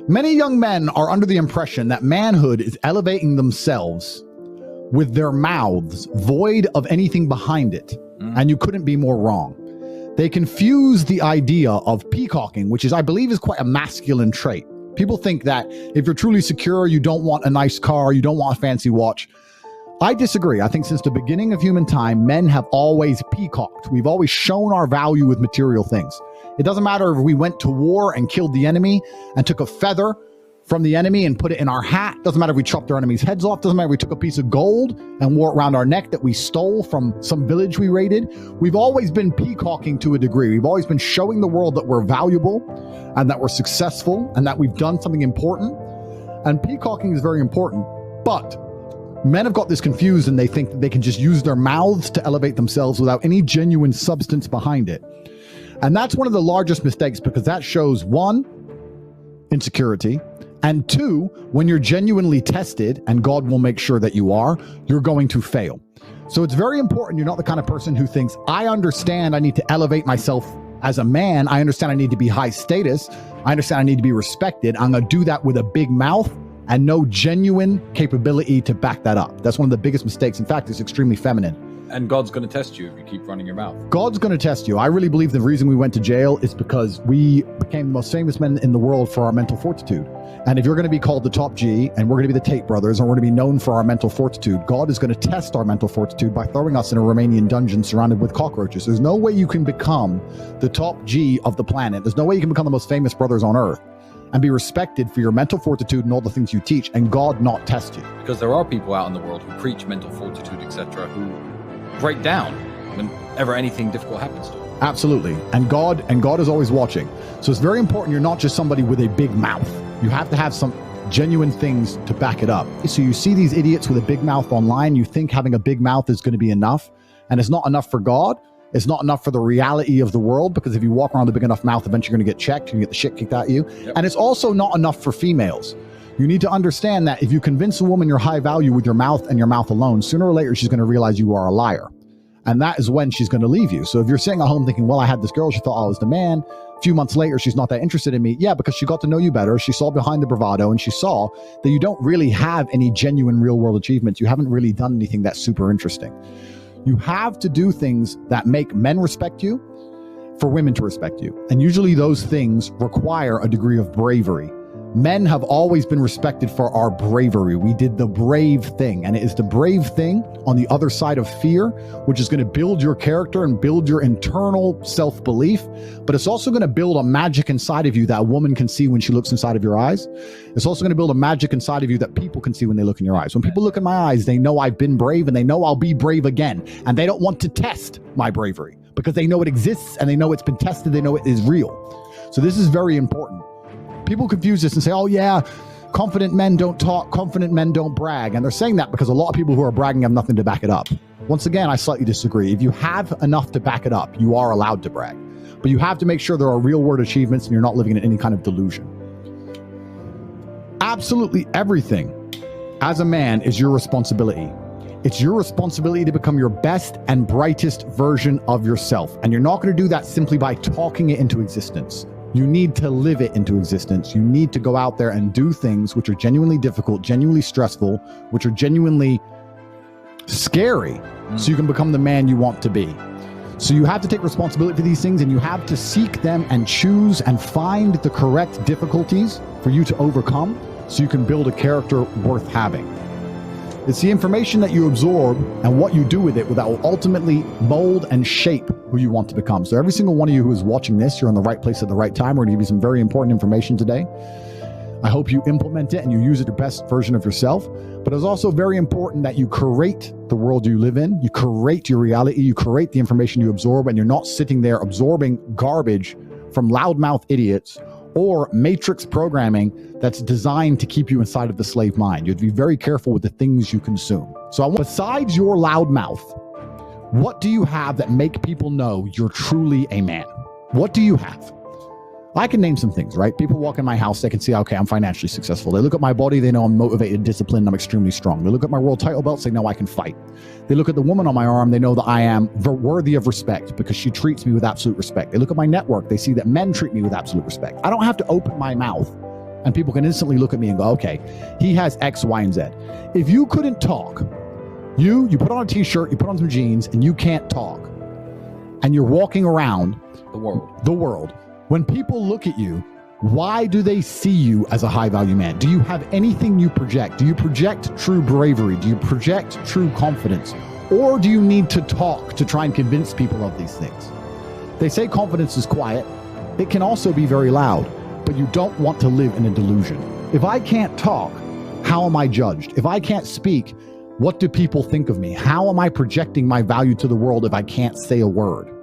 Many young men are under the impression that manhood is elevating themselves with their mouths void of anything behind it. And you couldn't be more wrong. They confuse the idea of peacocking, which is, I believe, is quite a masculine trait. People think that if you're truly secure, you don't want a nice car, you don't want a fancy watch. I disagree. I think since the beginning of human time, men have always peacocked. We've always shown our value with material things. It doesn't matter if we went to war and killed the enemy and took a feather from the enemy and put it in our hat. Doesn't matter if we chopped our enemy's heads off. Doesn't matter if we took a piece of gold and wore it around our neck that we stole from some village we raided. We've always been peacocking to a degree. We've always been showing the world that we're valuable and that we're successful and that we've done something important. And peacocking is very important. But men have got this confused and they think that they can just use their mouths to elevate themselves without any genuine substance behind it. And that's one of the largest mistakes, because that shows, one, insecurity, and two, when you're genuinely tested, and God will make sure that you are, you're going to fail. So it's very important you're not the kind of person who thinks, I understand I need to elevate myself as a man. I understand I need to be high status. I understand I need to be respected. I'm going to do that with a big mouth and no genuine capability to back that up. That's one of the biggest mistakes. In fact, it's extremely feminine. And God's going to test you if you keep running your mouth. God's going to test you. I really believe the reason we went to jail is because we became the most famous men in the world for our mental fortitude. And if you're going to be called the top G, and we're going to be the Tate brothers, and we're going to be known for our mental fortitude, God is going to test our mental fortitude by throwing us in a Romanian dungeon surrounded with cockroaches. There's no way you can become the top G of the planet. There's no way you can become the most famous brothers on earth and be respected for your mental fortitude and all the things you teach, and God not test you. Because there are people out in the world who preach mental fortitude, etc., who break down whenever anything difficult happens to them. Absolutely. And God is always watching. So it's very important you're not just somebody with a big mouth. You have to have some genuine things to back it up. So you see these idiots with a big mouth online, you think having a big mouth is going to be enough, and it's not enough for God. It's not enough for the reality of the world, because if you walk around with a big enough mouth, eventually you're going to get checked, you get the shit kicked out of you. Yep. And it's also not enough for females. You need to understand that if you convince a woman you're high value with your mouth and your mouth alone, sooner or later she's going to realize you are a liar. And that is when she's going to leave you. So if you're sitting at home thinking, well, I had this girl, she thought I was the man. A few months later, she's not that interested in me. Yeah, because she got to know you better. She saw behind the bravado, and she saw that you don't really have any genuine real world achievements. You haven't really done anything that's super interesting. You have to do things that make men respect you for women to respect you. And usually those things require a degree of bravery. Men have always been respected for our bravery. We did the brave thing, and it is the brave thing on the other side of fear, which is going to build your character and build your internal self-belief, but it's also going to build a magic inside of you that a woman can see when she looks inside of your eyes. It's also going to build a magic inside of you that people can see when they look in your eyes. When people look in my eyes, they know I've been brave, and they know I'll be brave again, and they don't want to test my bravery because they know it exists, and they know it's been tested, they know it is real. So this is very important. People confuse this and say, oh yeah, confident men don't talk, confident men don't brag. And they're saying that because a lot of people who are bragging have nothing to back it up. Once again, I slightly disagree. If you have enough to back it up, you are allowed to brag. But you have to make sure there are real world achievements and you're not living in any kind of delusion. Absolutely everything as a man is your responsibility. It's your responsibility to become your best and brightest version of yourself. And you're not going to do that simply by talking it into existence. You need to live it into existence. You need to go out there and do things which are genuinely difficult, genuinely stressful, which are genuinely scary, so you can become the man you want to be. So you have to take responsibility for these things, and you have to seek them and choose and find the correct difficulties for you to overcome so you can build a character worth having. It's the information that you absorb and what you do with it that will ultimately mold and shape who you want to become. So every single one of you who is watching this, you're in the right place at the right time. We're going to give you some very important information today. I hope you implement it and you use it your best version of yourself. But it's also very important that you create the world you live in. You create your reality. You create the information you absorb, and you're not sitting there absorbing garbage from loudmouth idiots or matrix programming that's designed to keep you inside of the slave mind. You have to be very careful with the things you consume. So besides your loud mouth, what do you have that make people know you're truly a man? What do you have? I can name some things, right? People walk in my house, they can see, okay, I'm financially successful. They look at my body, they know I'm motivated, disciplined, I'm extremely strong. They look at my world title belts, they know I can fight. They look at the woman on my arm, they know that I am worthy of respect because she treats me with absolute respect. They look at my network, they see that men treat me with absolute respect. I don't have to open my mouth and people can instantly look at me and go, okay, he has X, Y, and Z. If you couldn't talk, you put on a t-shirt, you put on some jeans, and you can't talk, and you're walking around the world. When people look at you, why do they see you as a high-value man? Do you have anything you project? Do you project true bravery? Do you project true confidence? Or do you need to talk to try and convince people of these things? They say confidence is quiet. It can also be very loud, but you don't want to live in a delusion. If I can't talk, how am I judged? If I can't speak, what do people think of me? How am I projecting my value to the world if I can't say a word?